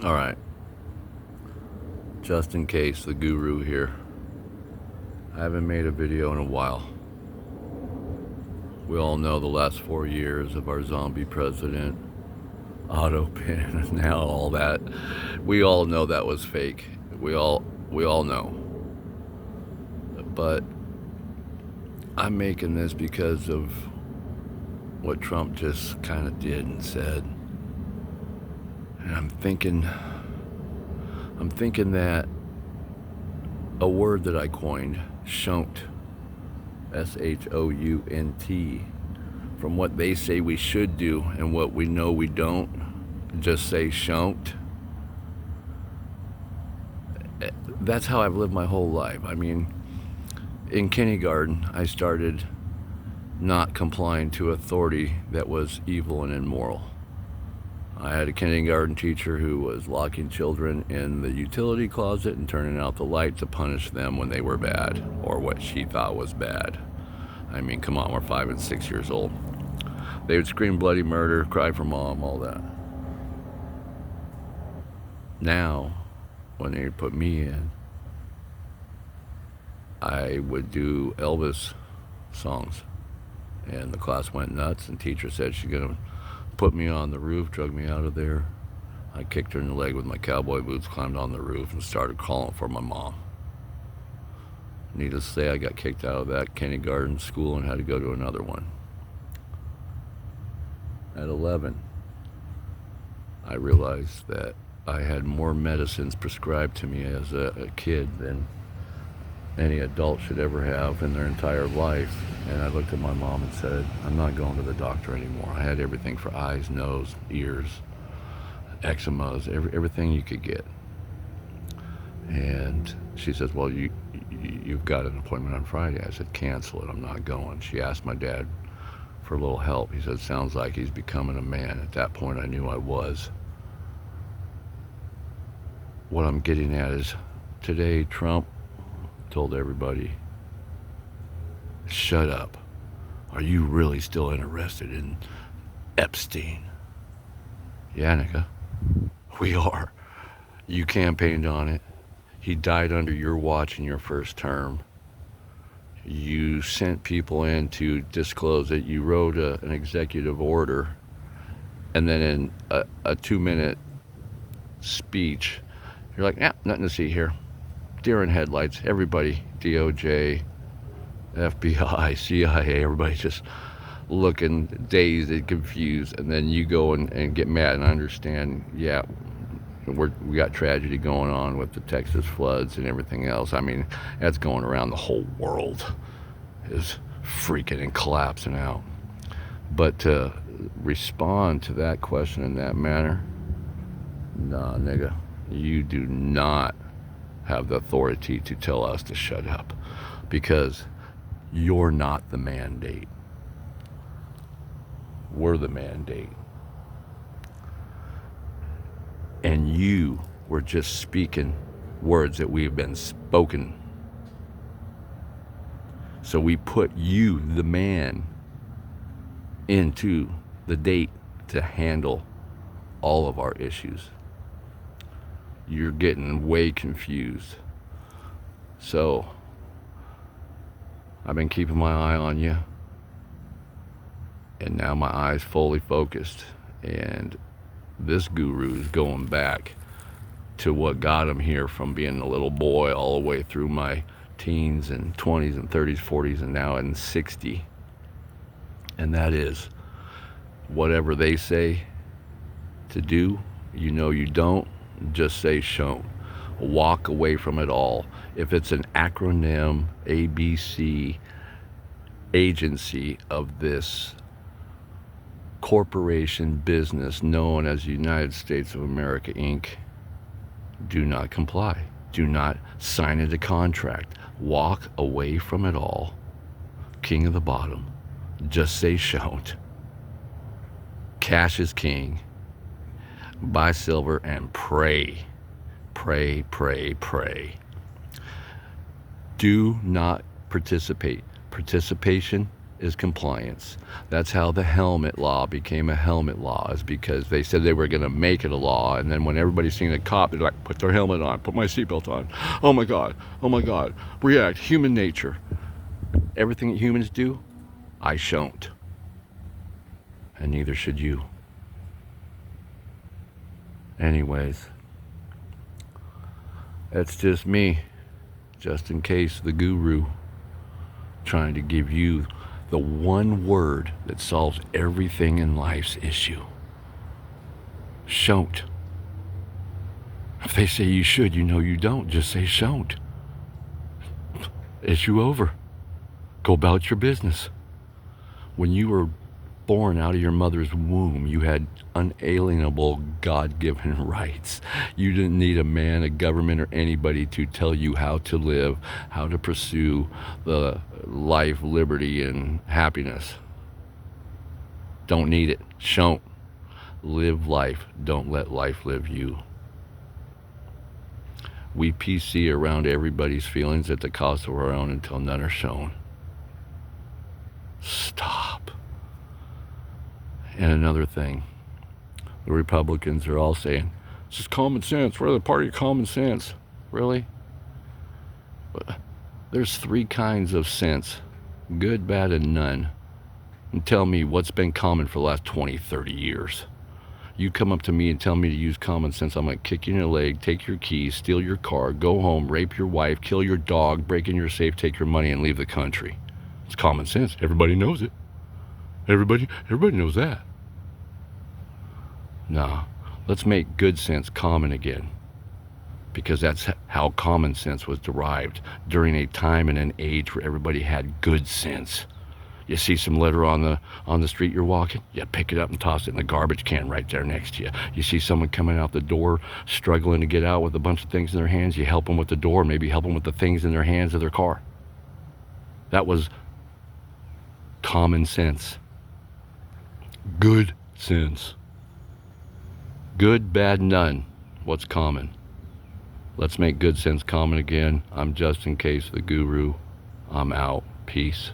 All right, just in case, the guru here. I haven't made a video in a while. We all know the last 4 years of our zombie president, auto pin, and now all that. We all know that was fake. We all know. But I'm making this because of what Trump just kind of did and said. And I'm thinking that a word that I coined, SHOUNT, SHOUNT, from what they say we should do and what we know we don't, just say SHOUNT. That's how I've lived my whole life. I mean, in kindergarten, I started not complying to authority that was evil and immoral. I had a kindergarten teacher who was locking children in the utility closet and turning out the light to punish them when they were bad, or what she thought was bad. I mean, come on, we're 5 and 6 years old. They would scream bloody murder, cry for mom, all that. Now, when they put me in, I would do Elvis songs. And the class went nuts, and teacher said she's going to put me on the roof, drug me out of there. I kicked her in the leg with my cowboy boots, climbed on the roof, and started calling for my mom. Needless to say, I got kicked out of that kindergarten school and had to go to another one. At 11, I realized that I had more medicines prescribed to me as a kid than any adult should ever have in their entire life. And I looked at my mom and said, I'm not going to the doctor anymore. I had everything for eyes, nose, ears, eczemas, everything you could get. And she says, well, you've got an appointment on Friday. I said, cancel it, I'm not going. She asked my dad for a little help. He said, sounds like he's becoming a man. At that point, I knew I was. What I'm getting at is, today Trump told everybody, shut up. Are you really still interested in Epstein? Yeah, nigga, we are. You campaigned on it. He died under your watch in your first term. You sent people in to disclose it. You wrote an executive order, and then in a 2-minute speech, you're like, yeah, nothing to see here. Deer in headlights. Everybody, DOJ, FBI, CIA, everybody just looking dazed and confused. And then you go and get mad and understand, yeah, we got tragedy going on with the Texas floods and everything else. I mean, that's going around. The whole world is freaking and collapsing out. But to respond to that question in that manner, nah, nigga, you do not have the authority to tell us to shut up, because you're not the mandate. We're the mandate. And you were just speaking words that we've been spoken. So we put you, the man, into the date to handle all of our issues. You're getting way confused. So I've been keeping my eye on you, and now my eye's fully focused. And this guru is going back to what got him here, from being a little boy all the way through my teens and 20s and 30s, 40s, and now in 60. And that is, whatever they say to do, you know you don't, just say SHOUNT. Walk away from it all. If it's an acronym, ABC, agency of this corporation business known as United States of America, Inc., do not comply. Do not sign into contract. Walk away from it all. King of the bottom. Just say SHOUNT. Cash is king. Buy silver and pray. Pray, pray, pray. Do not participate. Participation is compliance. That's how the helmet law became a helmet law, is because they said they were going to make it a law, and then when everybody's seen a cop, they're like, put their helmet on, put my seatbelt on. Oh my God, react, human nature. Everything that humans do, I shouldn't. And neither should you. Anyways, that's just me, just in case the guru, trying to give you the one word that solves everything in life's issue. Shouldn't. If they say you should, you know you don't. Just say shouldn't. Issue over. Go about your business. When you were born out of your mother's womb, you had unalienable God-given rights. You didn't need a man, a government, or anybody to tell you how to live, how to pursue the life, liberty, and happiness. Don't need it. Shouldn't. Live life. Don't let life live you. We PC around everybody's feelings at the cost of our own until none are shown. Stop. And another thing, the Republicans are all saying, it's just common sense. We're the party of common sense. Really? There's 3 kinds of sense: good, bad, and none. And tell me what's been common for the last 20, 30 years. You come up to me and tell me to use common sense, I'm going to kick you in the leg, take your keys, steal your car, go home, rape your wife, kill your dog, break in your safe, take your money, and leave the country. It's common sense. Everybody knows it. Everybody knows that. No, let's make good sense common again, because that's how common sense was derived, during a time and an age where everybody had good sense. You see some litter on the street you're walking, you pick it up and toss it in the garbage can right there next to you. You see someone coming out the door struggling to get out with a bunch of things in their hands, you help them with the door, maybe help them with the things in their hands of their car. That was common sense. Good sense. Good, bad, none. What's common? Let's make good sense common again. I'm just in case the guru. I'm out. Peace.